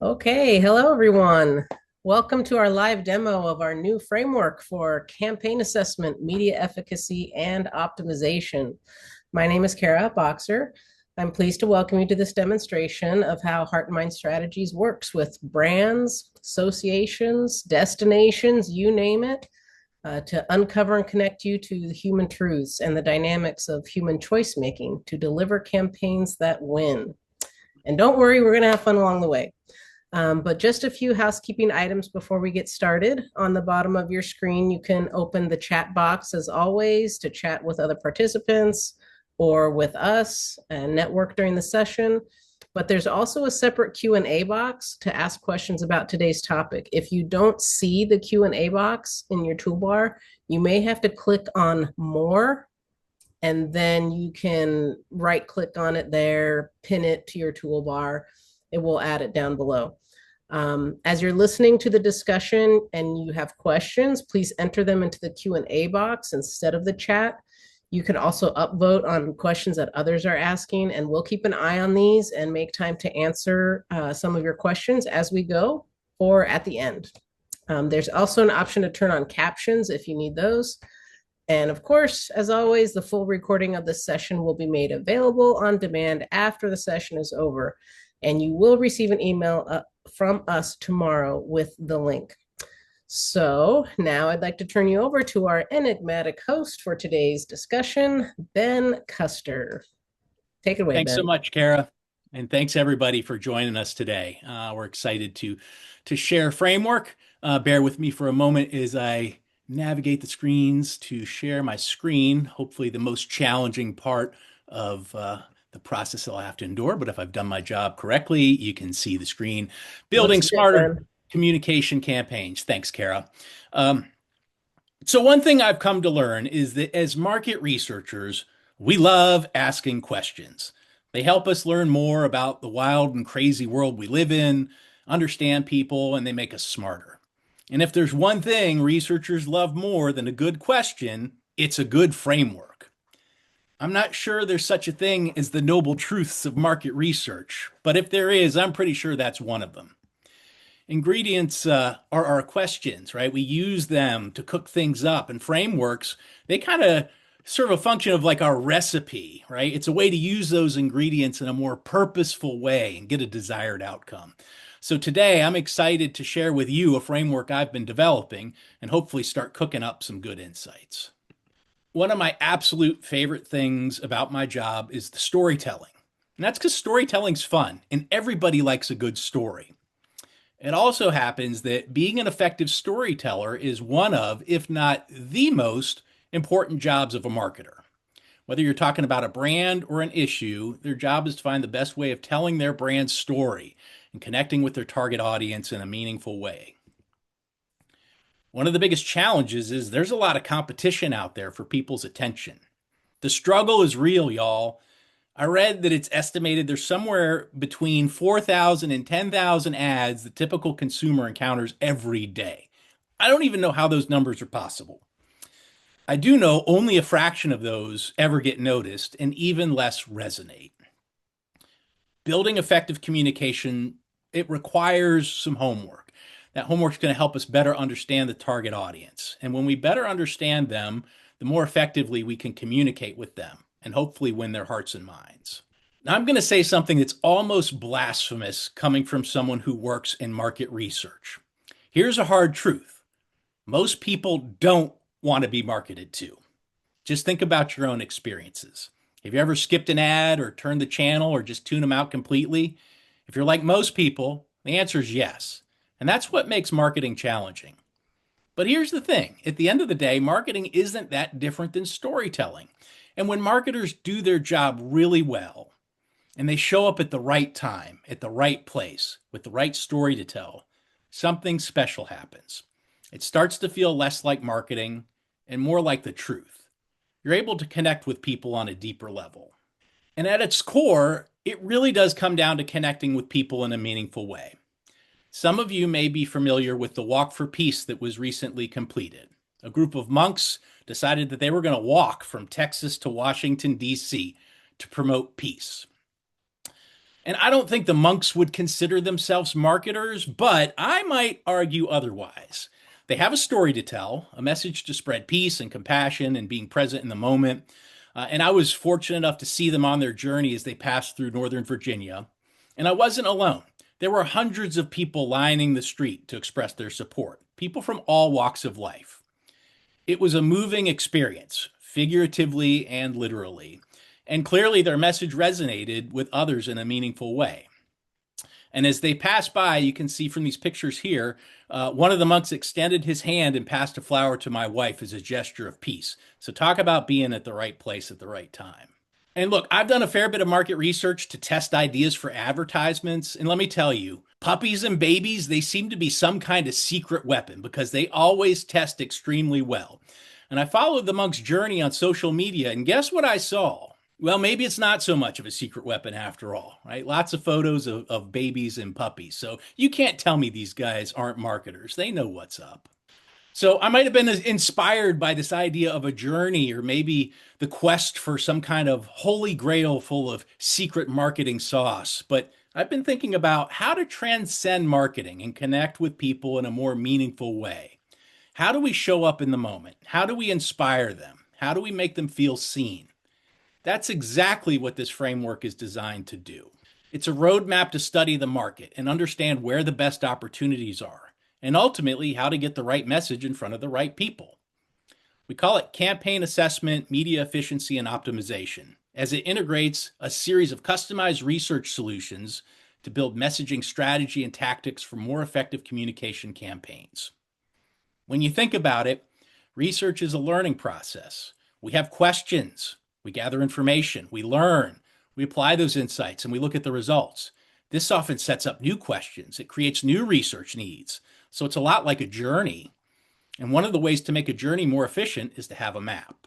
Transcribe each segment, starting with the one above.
Okay, hello everyone. Welcome to our live demo of our new framework for campaign assessment, media efficacy, and optimization. My name is Kara Boxer. I'm pleased to welcome you to this demonstration of how Heart+Mind Strategies works with brands, associations, destinations, you name it, to uncover and connect you to the human truths and the dynamics of human choice making to deliver campaigns that win. And don't worry, we're going to have fun along the way. But just a few housekeeping items before we get started. On the bottom of your screen, you can open the chat box as always to chat with other participants or with us and network during the session. But there's also a separate Q&A box to ask questions about today's topic. If you don't see the Q&A box in your toolbar, you may have to click on More, and then you can right click on it there, pin it to your toolbar. It will add it down below. As you're listening to the discussion and you have questions, please enter them into the Q&A box instead of the chat. You can also upvote on questions that others are asking, and we'll keep an eye on these and make time to answer some of your questions as we go or at the end. There's also an option to turn on captions if you need those. And of course, as always, the full recording of this session will be made available on demand after the session is over. And you will receive an email from us tomorrow with the link. So now I'd like to turn you over to our enigmatic host for today's discussion, Ben Custer. Take it away, Thanks so Ben. much, Kara. And thanks everybody for joining us today. We're excited to share framework. Bear with me for a moment as I navigate the screens to share my screen. Hopefully the most challenging part of the process I'll have to endure. But if I've done my job correctly, you can see the screen. Building Looks good, smarter Ben. communication campaigns. Thanks, Kara. So one thing I've come to learn is that as market researchers, we love asking questions. They help us learn more about the wild and crazy world we live in, understand people, and they make us smarter. And if there's one thing researchers love more than a good question, it's a good framework. I'm not sure there's such a thing as the noble truths of market research, but if there is, I'm pretty sure that's one of them. Ingredients are our questions, right? We use them to cook things up, and frameworks, they kind of serve a function of like our recipe, right? It's a way to use those ingredients in a more purposeful way and get a desired outcome. So today I'm excited to share with you a framework I've been developing and hopefully start cooking up some good insights. One of my absolute favorite things about my job is the storytelling. And that's because storytelling's fun and everybody likes a good story. It also happens that being an effective storyteller is one of, if not the most important jobs of a marketer. Whether you're talking about a brand or an issue, their job is to find the best way of telling their brand's story and connecting with their target audience in a meaningful way. One of the biggest challenges is there's a lot of competition out there for people's attention. The struggle is real, y'all. I read that it's estimated there's somewhere between 4,000 and 10,000 ads the typical consumer encounters every day. I don't even know how those numbers are possible. I do know only a fraction of those ever get noticed and even less resonate. Building effective communication, it requires some homework. That homework is going to help us better understand the target audience. And when we better understand them, the more effectively we can communicate with them and hopefully win their hearts and minds. Now, I'm going to say something that's almost blasphemous coming from someone who works in market research. Here's a hard truth. Most people don't want to be marketed to. Just think about your own experiences. Have you ever skipped an ad or turned the channel or just tuned them out completely? If you're like most people, the answer is yes. And that's what makes marketing challenging. But here's the thing. At the end of the day, marketing isn't that different than storytelling. And when marketers do their job really well, and they show up at the right time, at the right place, with the right story to tell, something special happens. It starts to feel less like marketing and more like the truth. You're able to connect with people on a deeper level. And at its core, it really does come down to connecting with people in a meaningful way. Some of you may be familiar with the Walk for Peace that was recently completed. A group of monks decided that they were going to walk from Texas to Washington, D.C. to promote peace. And I don't think the monks would consider themselves marketers, but I might argue otherwise. They have a story to tell, a message to spread peace and compassion and being present in the moment. And I was fortunate enough to see them on their journey as they passed through Northern Virginia. And I wasn't alone. There were hundreds of people lining the street to express their support, people from all walks of life. It was a moving experience, figuratively and literally. And clearly, their message resonated with others in a meaningful way. And as they passed by, you can see from these pictures here, one of the monks extended his hand and passed a flower to my wife as a gesture of peace. So, talk about being at the right place at the right time. And look, I've done a fair bit of market research to test ideas for advertisements. And let me tell you, puppies and babies, they seem to be some kind of secret weapon because they always test extremely well. And I followed the monk's journey on social media, and guess what I saw? Well, maybe it's not so much of a secret weapon after all, right? Lots of photos of babies and puppies. So you can't tell me these guys aren't marketers. They know what's up. So I might have been inspired by this idea of a journey or maybe the quest for some kind of holy grail full of secret marketing sauce. But I've been thinking about how to transcend marketing and connect with people in a more meaningful way. How do we show up in the moment? How do we inspire them? How do we make them feel seen? That's exactly what this framework is designed to do. It's a roadmap to study the market and understand where the best opportunities are, and ultimately how to get the right message in front of the right people. We call it campaign assessment, media efficiency, and optimization, as it integrates a series of customized research solutions to build messaging strategy and tactics for more effective communication campaigns. When you think about it, research is a learning process. We have questions, we gather information, we learn, we apply those insights, and we look at the results. This often sets up new questions. It creates new research needs. So it's a lot like a journey. And one of the ways to make a journey more efficient is to have a map.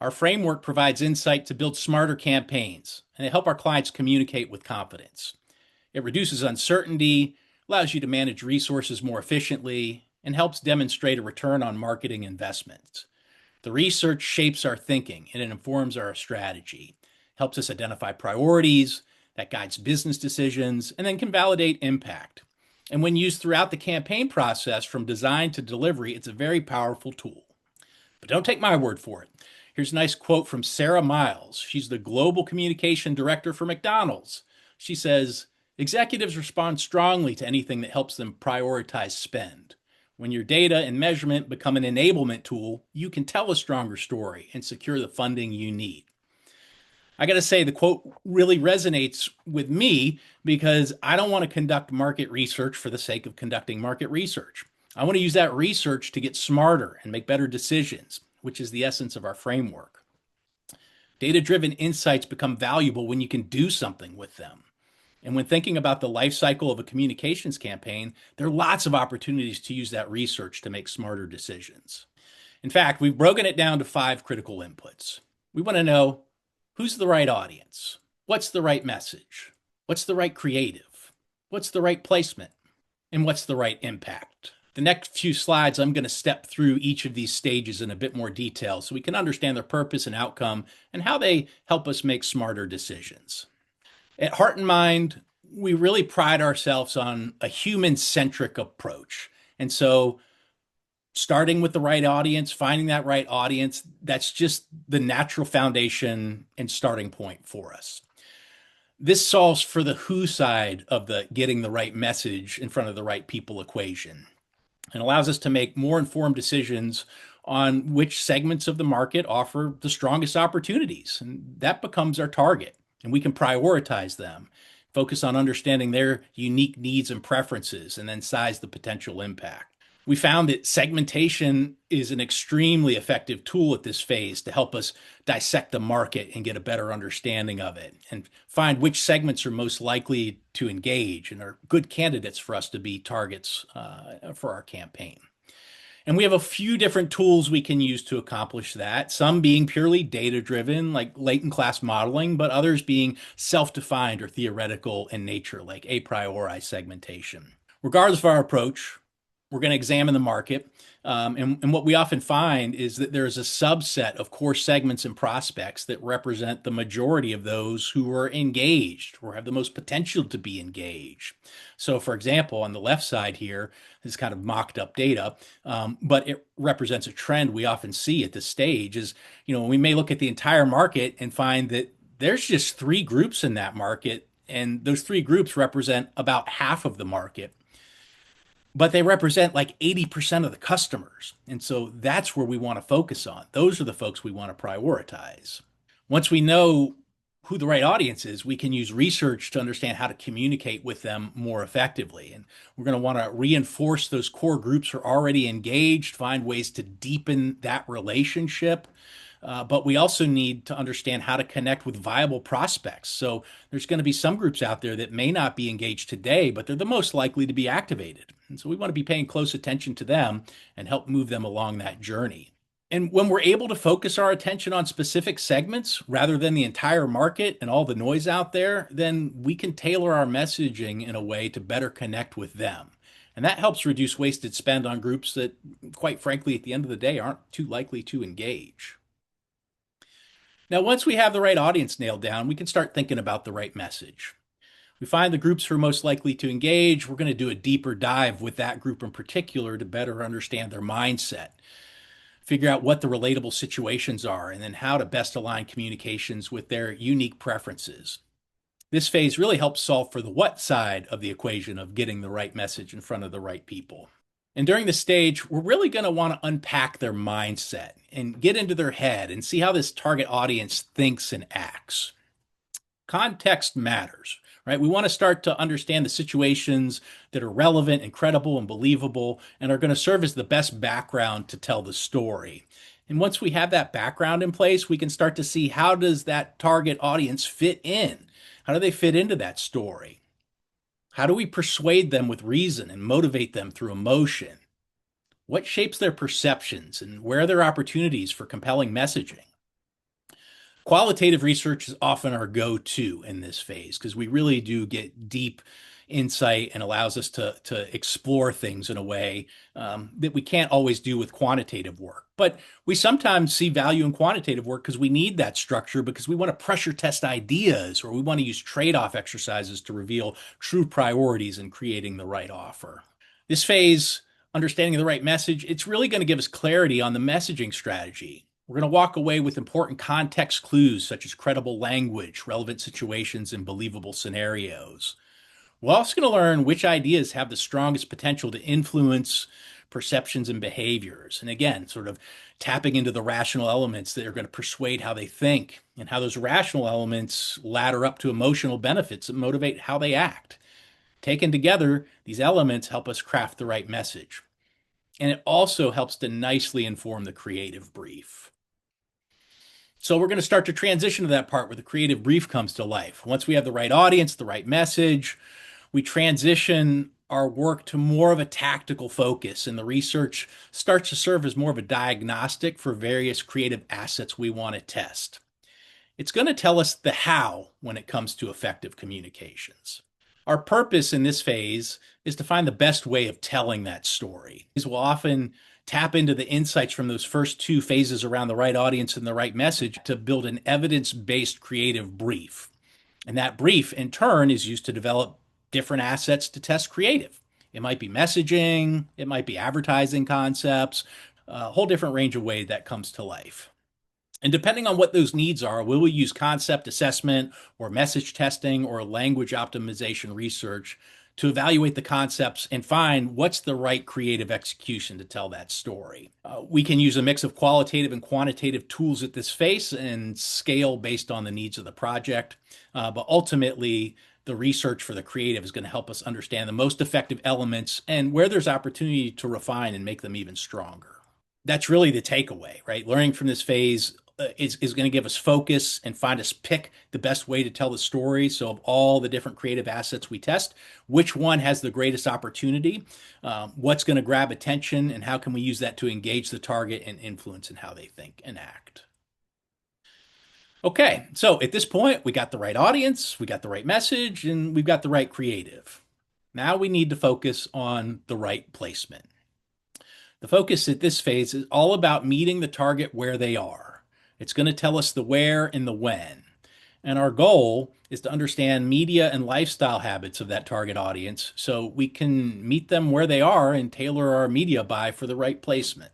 Our framework provides insight to build smarter campaigns and to help our clients communicate with confidence. It reduces uncertainty, allows you to manage resources more efficiently, and helps demonstrate a return on marketing investments. The research shapes our thinking and it informs our strategy, helps us identify priorities, that guides business decisions, and then can validate impact. And when used throughout the campaign process from design to delivery, it's a very powerful tool. But don't take my word for it. Here's a nice quote from Sarah Miles. She's the Global Communication Director for McDonald's. She says, executives respond strongly to anything that helps them prioritize spend. When your data and measurement become an enablement tool, you can tell a stronger story and secure the funding you need. I got to say, the quote really resonates with me because I don't want to conduct market research for the sake of conducting market research. I want to use that research to get smarter and make better decisions, which is the essence of our framework. Data-driven insights become valuable when you can do something with them. And when thinking about the life cycle of a communications campaign, there are lots of opportunities to use that research to make smarter decisions. In fact, we've broken it down to 5 critical inputs. We want to know who's the right audience? What's the right message? What's the right creative? What's the right placement? And what's the right impact? The next few slides, I'm going to step through each of these stages in a bit more detail so we can understand their purpose and outcome and how they help us make smarter decisions. At Heart and Mind, we really pride ourselves on a human-centric approach. And so starting with the right audience, finding that right audience, that's just the natural foundation and starting point for us. This solves for the who side of the getting the right message in front of the right people equation and allows us to make more informed decisions on which segments of the market offer the strongest opportunities. And that becomes our target, and we can prioritize them, focus on understanding their unique needs and preferences, and then size the potential impact. We found that segmentation is an extremely effective tool at this phase to help us dissect the market and get a better understanding of it and find which segments are most likely to engage and are good candidates for us to be targets for our campaign. And we have a few different tools we can use to accomplish that, some being purely data-driven, like latent class modeling, but others being self-defined or theoretical in nature, like a priori segmentation. Regardless of our approach, We're going to examine the market. And what we often find is that there's a subset of core segments and prospects that represent the majority of those who are engaged or have the most potential to be engaged. So, for example, on the left side here, this is kind of mocked up data, but it represents a trend we often see at this stage is, we may look at the entire market and find that there's just three groups in that market, and those three groups represent about half of the market, but they represent like 80% of the customers. And so that's where we want to focus on. Those are the folks we want to prioritize. Once we know who the right audience is, we can use research to understand how to communicate with them more effectively. And we're going to want to reinforce those core groups who are already engaged, find ways to deepen that relationship. But we also need to understand how to connect with viable prospects. So there's going to be some groups out there that may not be engaged today, but they're the most likely to be activated. And so we want to be paying close attention to them and help move them along that journey. And when we're able to focus our attention on specific segments rather than the entire market and all the noise out there, then we can tailor our messaging in a way to better connect with them. And that helps reduce wasted spend on groups that, quite frankly, at the end of the day, aren't too likely to engage. Now, once we have the right audience nailed down, we can start thinking about the right message. We find the groups who are most likely to engage. We're going to do a deeper dive with that group in particular to better understand their mindset, figure out what the relatable situations are, and then how to best align communications with their unique preferences. This phase really helps solve for the what side of the equation of getting the right message in front of the right people. And during this stage, we're really going to want to unpack their mindset and get into their head and see how this target audience thinks and acts. Context matters, right? We want to start to understand the situations that are relevant and credible and believable and are going to serve as the best background to tell the story. And once we have that background in place, we can start to see how does that target audience fit in? How do they fit into that story? How do we persuade them with reason and motivate them through emotion? What shapes their perceptions and where are their opportunities for compelling messaging? Qualitative research is often our go-to in this phase because we really do get deep insight and allows us to explore things in a way that we can't always do with quantitative work. But we sometimes see value in quantitative work because we need that structure because we want to pressure test ideas or we want to use trade-off exercises to reveal true priorities in creating the right offer. This phase, understanding the right message, it's really going to give us clarity on the messaging strategy. We're going to walk away with important context clues such as credible language, relevant situations, and believable scenarios. We're also going to learn which ideas have the strongest potential to influence perceptions and behaviors. And again, sort of tapping into the rational elements that are going to persuade how they think and how those rational elements ladder up to emotional benefits that motivate how they act. Taken together, these elements help us craft the right message. And it also helps to nicely inform the creative brief. So we're going to start to transition to that part where the creative brief comes to life. Once we have the right audience, the right message, we transition our work to more of a tactical focus, and the research starts to serve as more of a diagnostic for various creative assets we want to test. It's going to tell us the how when it comes to effective communications. Our purpose in this phase is to find the best way of telling that story. We'll often tap into the insights from those first two phases around the right audience and the right message to build an evidence-based creative brief. And that brief, in turn, is used to develop different assets to test creative. It might be messaging, it might be advertising concepts, a whole different range of ways that comes to life. And depending on what those needs are, we will use concept assessment or message testing or language optimization research to evaluate the concepts and find what's the right creative execution to tell that story. We can use a mix of qualitative and quantitative tools at this phase and scale based on the needs of the project. But ultimately, the research for the creative is going to help us understand the most effective elements and where there's opportunity to refine and make them even stronger. That's really the takeaway, right? Learning from this phase is going to give us focus and find us pick the best way to tell the story. So of all the different creative assets we test, which one has the greatest opportunity? What's going to grab attention and how can we use that to engage the target and influence in how they think and act? Okay, so at this point, we got the right audience, we got the right message, and we've got the right creative. Now we need to focus on the right placement. The focus at this phase is all about meeting the target where they are. It's going to tell us the where and the when. And our goal is to understand media and lifestyle habits of that target audience so we can meet them where they are and tailor our media buy for the right placement.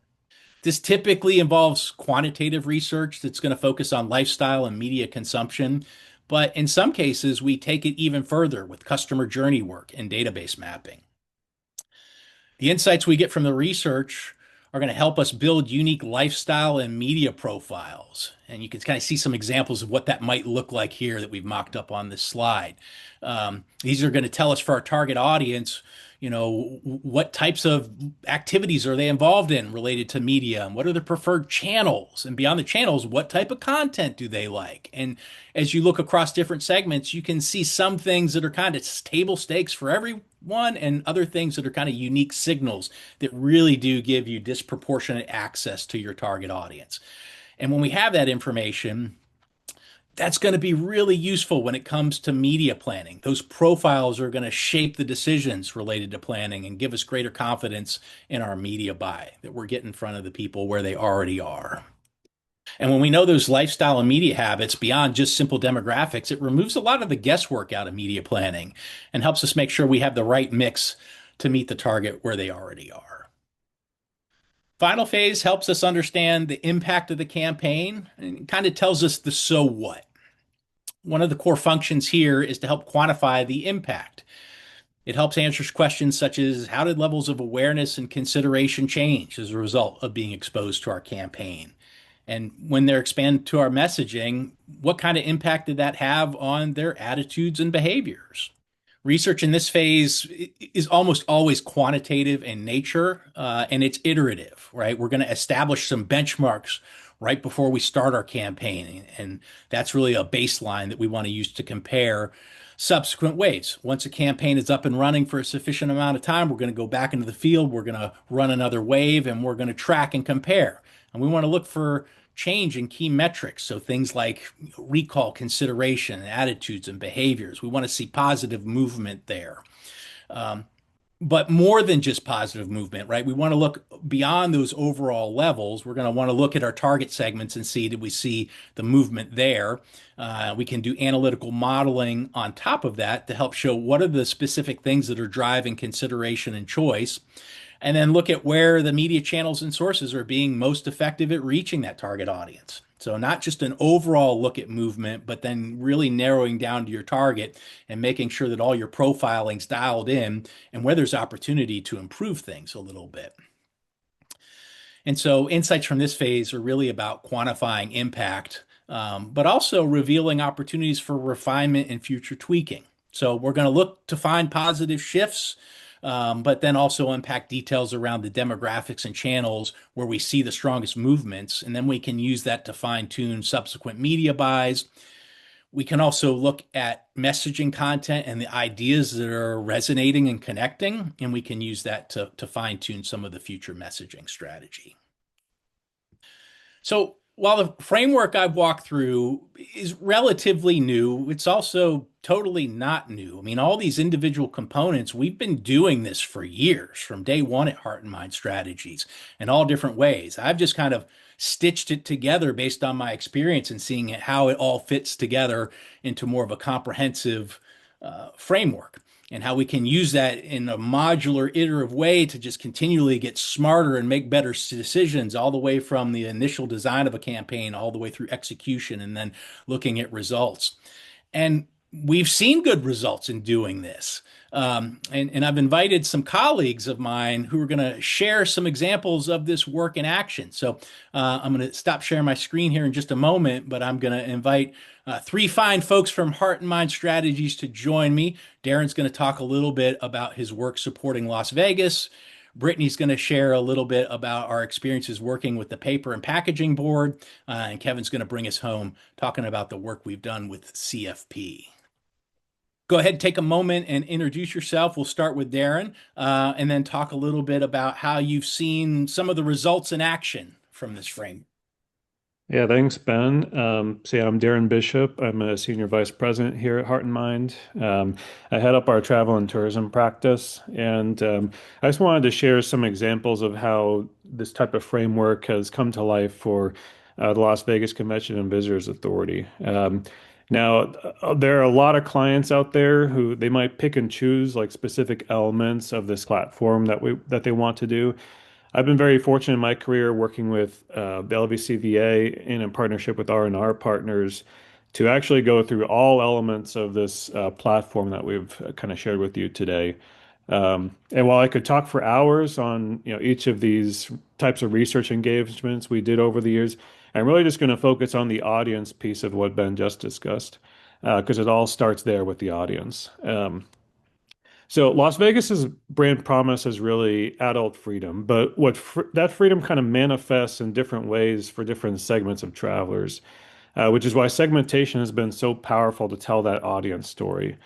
This typically involves quantitative research that's going to focus on lifestyle and media consumption. But in some cases, we take it even further with customer journey work and database mapping. The insights we get from the research are going to help us build unique lifestyle and media profiles. And you can kind of see some examples of what that might look like here that we've mocked up on this slide. These are going to tell us for our target audience, what types of activities are they involved in related to media and what are their preferred channels? And beyond the channels, what type of content do they like? And as you look across different segments, you can see some things that are kind of table stakes for everyone and other things that are kind of unique signals that really do give you disproportionate access to your target audience. And when we have that information, that's going to be really useful when it comes to media planning. Those profiles are going to shape the decisions related to planning and give us greater confidence in our media buy that we're getting in front of the people where they already are. And when we know those lifestyle and media habits beyond just simple demographics, it removes a lot of the guesswork out of media planning and helps us make sure we have the right mix to meet the target where they already are. Final phase helps us understand the impact of the campaign and kind of tells us the so what. One of the core functions here is to help quantify the impact. It helps answer questions such as how did levels of awareness and consideration change as a result of being exposed to our campaign? And when they're expanded to our messaging, what kind of impact did that have on their attitudes and behaviors? Research in this phase is almost always quantitative in nature, and it's iterative, right? We're going to establish some benchmarks right before we start our campaign. And that's really a baseline that we want to use to compare subsequent waves. Once a campaign is up and running for a sufficient amount of time, we're going to go back into the field, we're going to run another wave, and we're going to track and compare. And we want to look for change in key metrics. So things like recall, consideration, attitudes, and behaviors. We want to see positive movement there. But more than just positive movement, right? We want to look beyond those overall levels. We're going to want to look at our target segments and see, did we see the movement there? We can do analytical modeling on top of that to help show what are the specific things that are driving consideration and choice. And then look at where the media channels and sources are being most effective at reaching that target audience. So not just an overall look at movement, but then really narrowing down to your target and making sure that all your profiling's dialed in and where there's opportunity to improve things a little bit. And so insights from this phase are really about quantifying impact, but also revealing opportunities for refinement and future tweaking. So we're going to look to find positive shifts, but then also unpack details around the demographics and channels where we see the strongest movements. And then we can use that to fine tune subsequent media buys. We can also look at messaging content and the ideas that are resonating and connecting, and we can use that to fine tune some of the future messaging strategy. So while the framework I've walked through is relatively new, it's also totally not new. I mean, all these individual components, we've been doing this for years from day one at Heart+Mind Strategies in all different ways. I've just kind of stitched it together based on my experience and seeing how it all fits together into more of a comprehensive framework and how we can use that in a modular, iterative way to just continually get smarter and make better decisions all the way from the initial design of a campaign all the way through execution and then looking at results. And we've seen good results in doing this. And I've invited some colleagues of mine who are going to share some examples of this work in action. So I'm going to stop sharing my screen here in just a moment, but I'm going to invite three fine folks from Heart+Mind Strategies to join me. Darren's going to talk a little bit about his work supporting Las Vegas. Brittany's going to share a little bit about our experiences working with the paper and packaging board. And Kevin's going to bring us home talking about the work we've done with CFP. Go ahead, take a moment and introduce yourself. We'll start with Darren and then talk a little bit about how you've seen some of the results in action from this frame. Yeah, thanks, Ben. Yeah, I'm Darren Bishop. I'm a senior vice president here at Heart+Mind. I head up our travel and tourism practice, and I just wanted to share some examples of how this type of framework has come to life for the Las Vegas Convention and Visitors Authority. There are a lot of clients out there who they might pick and choose like specific elements of this platform that they want to do. I've been very fortunate in my career working with the LVCVA and in partnership with R&R partners to actually go through all elements of this platform that we've kind of shared with you today. And while I could talk for hours on each of these types of research engagements we did over the years, I'm really just going to focus on the audience piece of what Ben just discussed because it all starts there with the audience. So Las Vegas's brand promise is really adult freedom, but that freedom kind of manifests in different ways for different segments of travelers, which is why segmentation has been so powerful to tell that audience story.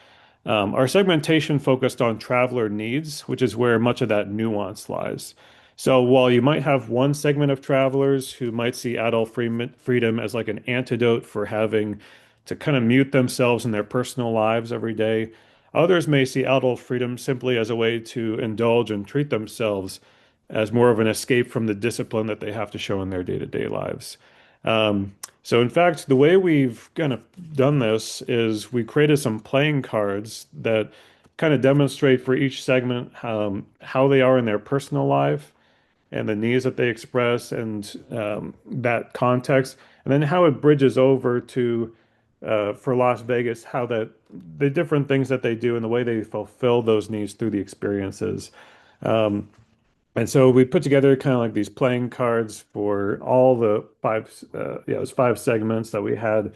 Our segmentation focused on traveler needs, which is where much of that nuance lies. So while you might have one segment of travelers who might see freedom as like an antidote for having to kind of mute themselves in their personal lives every day, others may see adult freedom simply as a way to indulge and treat themselves as more of an escape from the discipline that they have to show in their day-to-day lives. So in fact, the way we've kind of done this is we created some playing cards that kind of demonstrate for each segment how they are in their personal life and the needs that they express and that context, and then how it bridges over to for Las Vegas, how that the different things that they do and the way they fulfill those needs through the experiences. And so we put together kind of like these playing cards for all the it was five segments that we had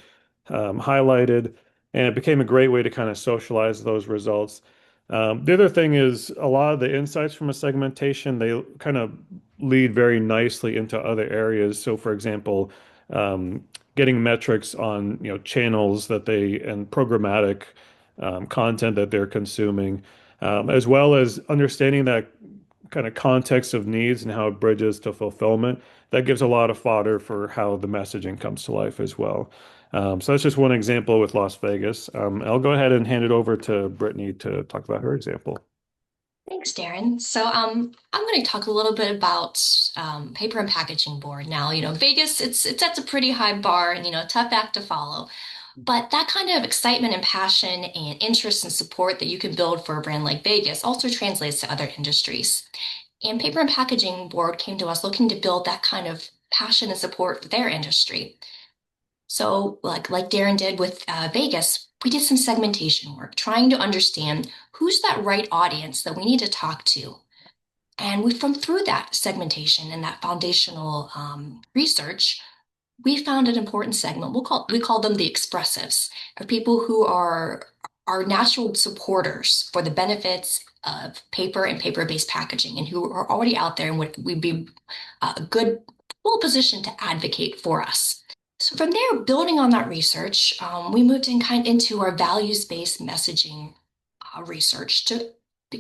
highlighted, and it became a great way to kind of socialize those results. The other thing is a lot of the insights from a segmentation, they kind of lead very nicely into other areas. So, for example, getting metrics on channels that they and programmatic content that they're consuming, as well as understanding that kind of context of needs and how it bridges to fulfillment, that gives a lot of fodder for how the messaging comes to life as well. So that's just one example with Las Vegas. I'll go ahead and hand it over to Brittany to talk about her example. Thanks, Darren. I'm going to talk a little bit about paper and packaging board. Now, Vegas, it sets a pretty high bar and tough act to follow. But that kind of excitement and passion and interest and support that you can build for a brand like Vegas also translates to other industries. And paper and packaging board came to us looking to build that kind of passion and support for their industry. So, like Darren did with Vegas, we did some segmentation work, trying to understand who's that right audience that we need to talk to. And from through that segmentation and that foundational research, we found an important segment. We call them the expressives, or people who are natural supporters for the benefits of paper and paper-based packaging, and who are already out there and would be a good full position to advocate for us. So from there, building on that research, we moved into our values-based messaging research to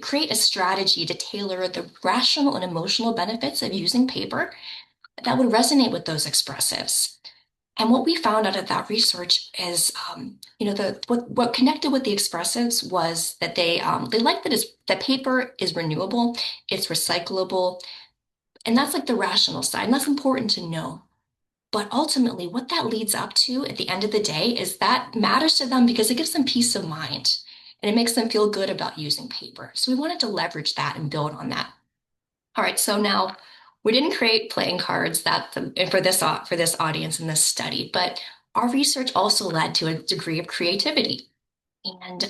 create a strategy to tailor the rational and emotional benefits of using paper that would resonate with those expressives. And what we found out of that research is, what connected with the expressives was that they like that paper is renewable, it's recyclable, and that's like the rational side, and that's important to know. But ultimately, what that leads up to at the end of the day is that matters to them because it gives them peace of mind and it makes them feel good about using paper. So we wanted to leverage that and build on that. All right, so now we didn't create playing cards for this audience in this study, but our research also led to a degree of creativity and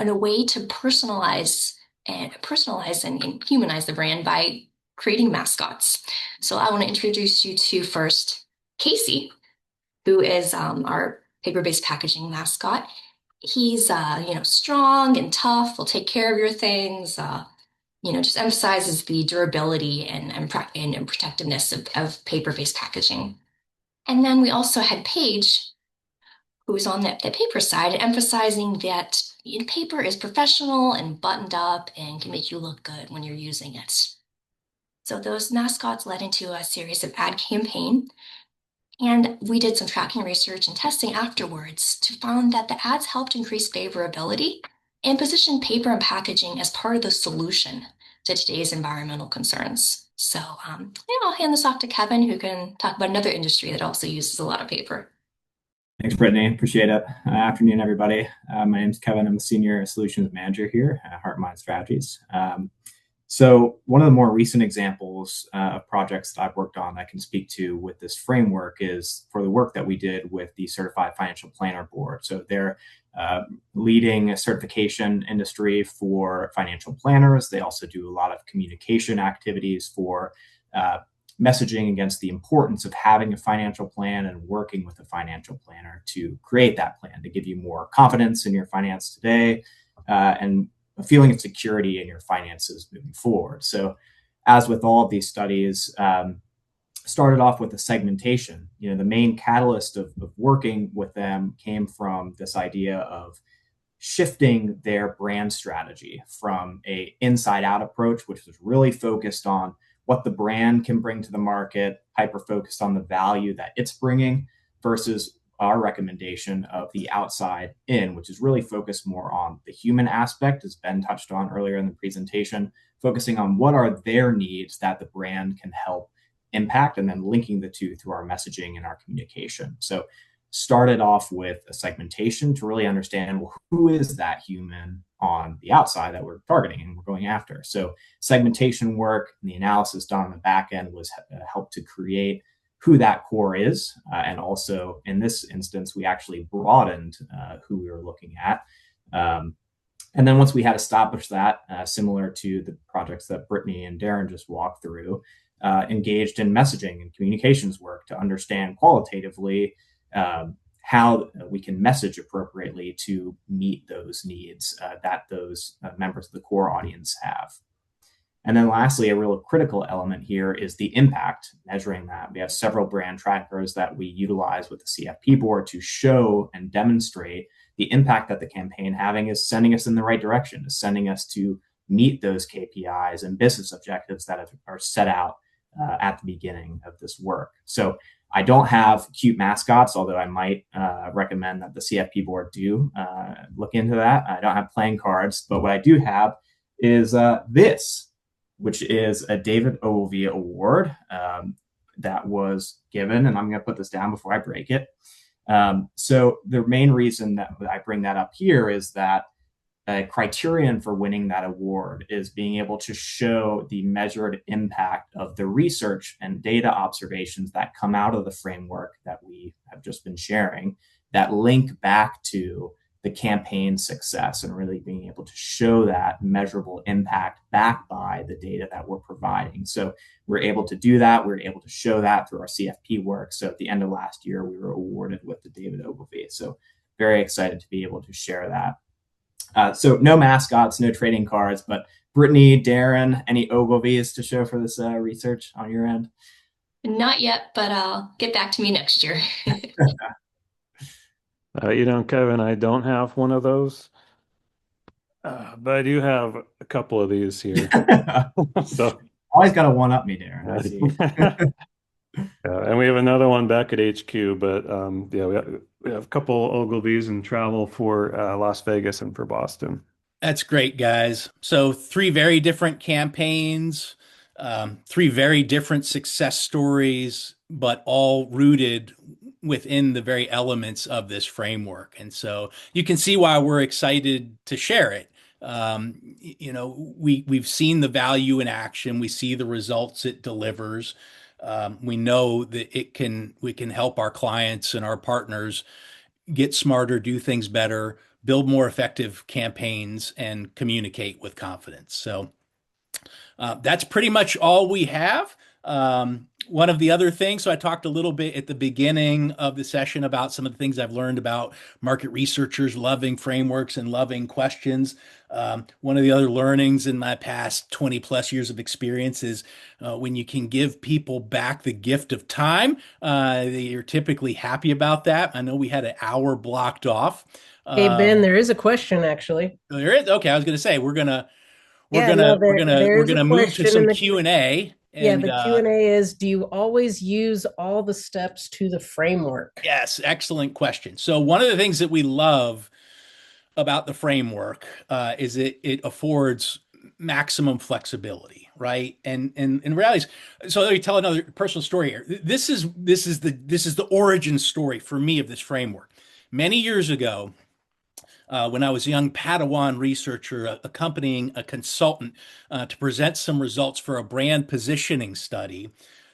a way to personalize and humanize the brand by creating mascots. So I want to introduce you to first Casey, who is our paper-based packaging mascot. He's strong and tough. Will take care of your things. Just emphasizes the durability and protectiveness of paper-based packaging. And then we also had Paige, who was on the paper side, emphasizing that paper is professional and buttoned up and can make you look good when you're using it. So those mascots led into a series of ad campaign And we did some tracking research and testing afterwards to find that the ads helped increase favorability and position paper and packaging as part of the solution to today's environmental concerns. So, yeah, I'll hand this off to Kevin, who can talk about another industry that also uses a lot of paper. Thanks, Brittany. Appreciate it. Afternoon, everybody. My name is Kevin. I'm a Senior Solutions Manager here at Heart+Mind Strategies. So one of the more recent examples of projects that I've worked on that I can speak to with this framework is for the work that we did with the Certified Financial Planner Board. So they're leading a certification industry for financial planners. They also do a lot of communication activities for messaging against the importance of having a financial plan and working with a financial planner to create that plan to give you more confidence in your finance today and a feeling of security in your finances moving forward. So, as with all of these studies, started off with a segmentation. The main catalyst of working with them came from this idea of shifting their brand strategy from a inside out approach, which was really focused on what the brand can bring to the market, hyper focused on the value that it's bringing, versus our recommendation of the outside in, which is really focused more on the human aspect, as Ben touched on earlier in the presentation, focusing on what are their needs that the brand can help impact, and then linking the two through our messaging and our communication. So started off with a segmentation to really understand, well, who is that human on the outside that we're targeting and we're going after. So segmentation work and the analysis done on the back end was helped to create who that core is. And also in this instance, we actually broadened who we were looking at. And then once we had established that, similar to the projects that Brittany and Darren just walked through, engaged in messaging and communications work to understand qualitatively how we can message appropriately to meet those needs that those members of the core audience have. And then lastly, a real critical element here is the impact, measuring that. We have several brand trackers that we utilize with the CFP board to show and demonstrate the impact that the campaign having is sending us in the right direction, is sending us to meet those KPIs and business objectives that are set out at the beginning of this work. So I don't have cute mascots, although I might recommend that the CFP board do look into that. I don't have playing cards, but what I do have is this, which is a David Ogilvy Award that was given, and I'm going to put this down before I break it. So the main reason that I bring that up here is that a criterion for winning that award is being able to show the measured impact of the research and data observations that come out of the framework that we have just been sharing that link back to the campaign success, and really being able to show that measurable impact backed by the data that we're providing. So we're able to do that. We're able to show that through our CFP work. So at the end of last year, we were awarded with the David Ogilvy. So very excited to be able to share that. So no mascots, no trading cards, but Brittany, Darren, any Ogilvies to show for this research on your end? Not yet, but get back to me next year. Kevin, I don't have one of those, but I do have a couple of these here. So always got to one up me, Darren. I see. And we have another one back at HQ, but yeah, we have a couple Ogilvies and travel for Las Vegas and for Boston. That's great, guys. So 3 very different campaigns, 3 very different success stories, but all rooted within the very elements of this framework. And so you can see why we're excited to share it. We've seen the value in action. We see the results it delivers. We know that we can help our clients and our partners get smarter, do things better, build more effective campaigns, and communicate with confidence. So that's pretty much all we have. One of the other things, so I talked a little bit at the beginning of the session about some of the things I've learned about market researchers loving frameworks and loving questions. One of the other learnings in my past 20 plus years of experience is when you can give people back the gift of time, you're typically happy about that. I know we had an hour blocked off. Hey, Ben, there is a question actually. There is? Okay, I was going to say we're gonna There's a move to question some in the Q&A. Yeah, And the Q&A is, do you always use all the steps to the framework? yes, excellent question. So one of the things that we love about the framework is it affords maximum flexibility, right? And in reality, so let me tell another personal story here. This is the origin story for me of this framework. Many years ago, when I was a young Padawan researcher accompanying a consultant to present some results for a brand positioning study,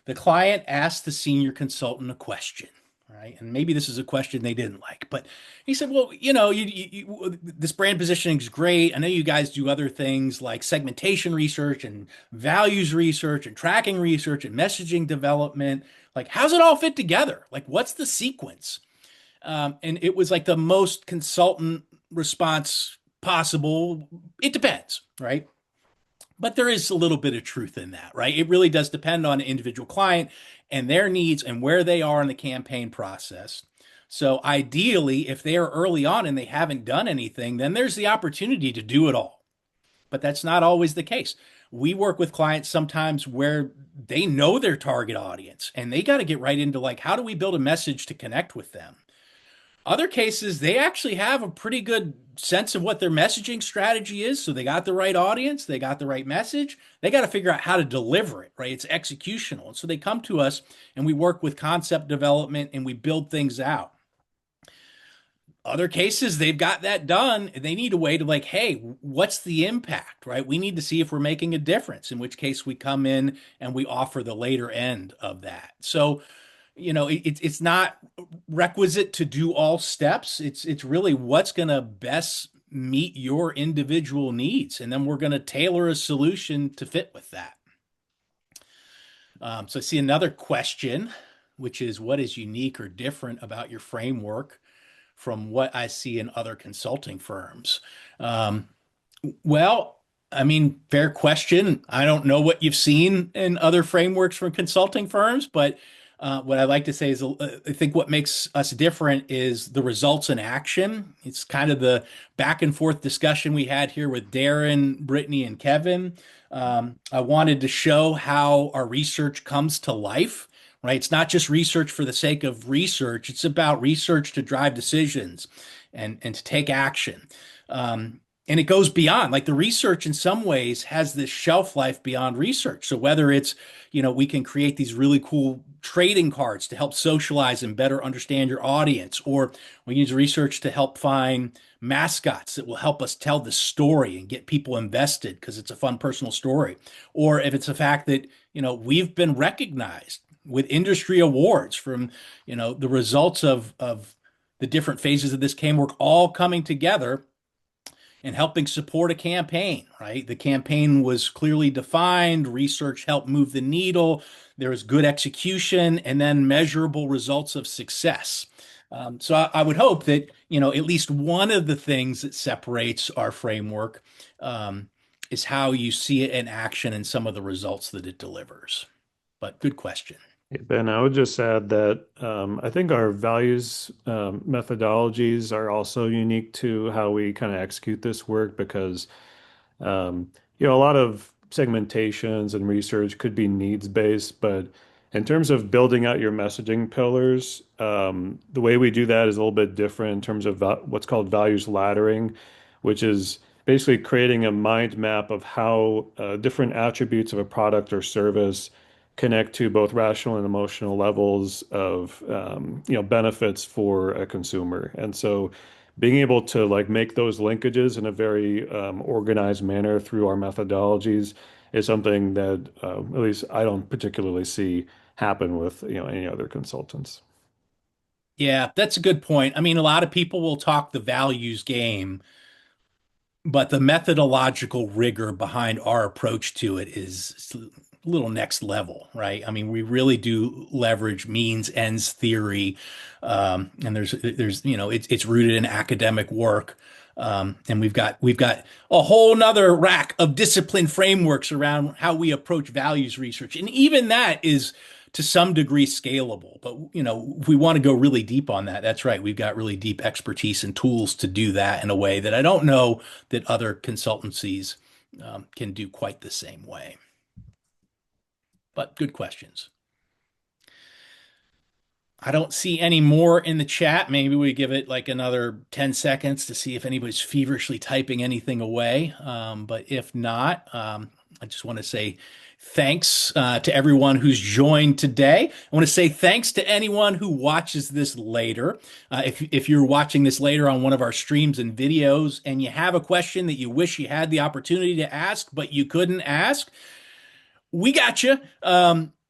the client asked the senior consultant a question. Right. And maybe this is a question they didn't like, but he said, well, this brand positioning is great. I know you guys do other things like segmentation research and values research and tracking research and messaging development. Like, how's it all fit together? Like, what's the sequence? And it was like the most consultant response possible. It depends, right? But there is a little bit of truth in that, right? It really does depend on an individual client and their needs and where they are in the campaign process. So ideally, if they are early on and they haven't done anything, then there's the opportunity to do it all. But that's not always the case. We work with clients sometimes where they know their target audience and they got to get right into like, how do we build a message to connect with them? Other cases, they actually have a pretty good sense of what their messaging strategy is. So they got the right audience, they got the right message. They got to figure out how to deliver it, right? It's executional. And so they come to us and we work with concept development and we build things out. Other cases, they've got that done. And they need a way to like, hey, what's the impact, right? We need to see if we're making a difference, in which case we come in and we offer the later end of that. So it's not requisite to do all steps. It's really what's going to best meet your individual needs, and then we're going to tailor a solution to fit with that. So I see another question, which is what is unique or different about your framework from what I see in other consulting firms? Um, well, I mean, fair question. I don't know what you've seen in other frameworks from consulting firms, but what I like to say is I think what makes us different is the results in action. It's kind of the back and forth discussion we had here with Darren, Brittany, and Kevin. I wanted to show how our research comes to life, right? It's not just research for the sake of research. It's about research to drive decisions and to take action. And it goes beyond, like the research in some ways has this shelf life beyond research. So whether it's, we can create these really cool trading cards to help socialize and better understand your audience, or we use research to help find mascots that will help us tell the story and get people invested because it's a fun personal story. Or if it's a fact that, we've been recognized with industry awards from, the results of the different phases of this framework all coming together and helping support a campaign, right? The campaign was clearly defined, research helped move the needle, there was good execution, and then measurable results of success. So I would hope that, at least one of the things that separates our framework is how you see it in action and some of the results that it delivers. But good question. Hey, Ben, I would just add that I think our values methodologies are also unique to how we kind of execute this work because a lot of segmentations and research could be needs based, but in terms of building out your messaging pillars, the way we do that is a little bit different in terms of what's called values laddering, which is basically creating a mind map of how different attributes of a product or service connect to both rational and emotional levels of benefits for a consumer. And so being able to like make those linkages in a very organized manner through our methodologies is something that at least I don't particularly see happen with any other consultants. Yeah, that's a good point. I mean, a lot of people will talk the values game, but the methodological rigor behind our approach to it is a little next level, right? I mean, we really do leverage means ends theory, and there's it's rooted in academic work, and we've got a whole nother rack of discipline frameworks around how we approach values research, and even that is to some degree scalable. But if we want to go really deep on that, that's right. We've got really deep expertise and tools to do that in a way that I don't know that other consultancies can do quite the same way. but good questions. I don't see any more in the chat. Maybe we give it like another 10 seconds to see if anybody's feverishly typing anything away. But if not, I just want to say thanks to everyone who's joined today. I want to say thanks to anyone who watches this later. If you're watching this later on one of our streams and videos and you have a question that you wish you had the opportunity to ask, but you couldn't ask, we got you.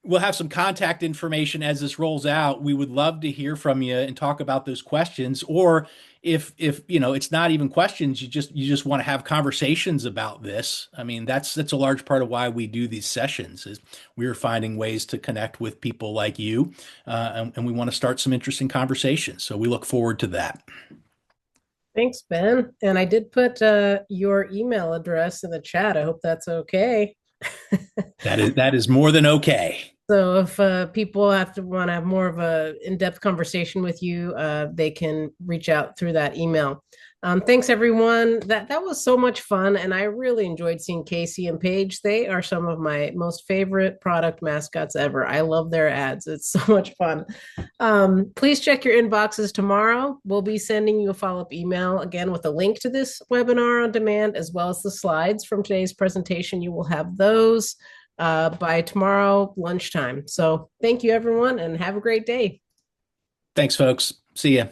We'll have some contact information as this rolls out. We would love to hear from you and talk about those questions. Or if you know it's not even questions, you just want to have conversations about this. I mean, that's a large part of why we do these sessions. Is we're finding ways to connect with people like you, and we want to start some interesting conversations. So we look forward to that. Thanks, Ben. And I did put your email address in the chat. I hope that's okay. That is more than okay. So if people want to have more of a in-depth conversation with you, they can reach out through that email. Thanks, everyone. That was so much fun, and I really enjoyed seeing Casey and Paige. They are some of my most favorite product mascots ever. I love their ads. It's so much fun. Please check your inboxes tomorrow. We'll be sending you a follow-up email again with a link to this webinar on demand, as well as the slides from today's presentation. You will have those by tomorrow lunchtime. So thank you, everyone, and have a great day. Thanks, folks. See ya.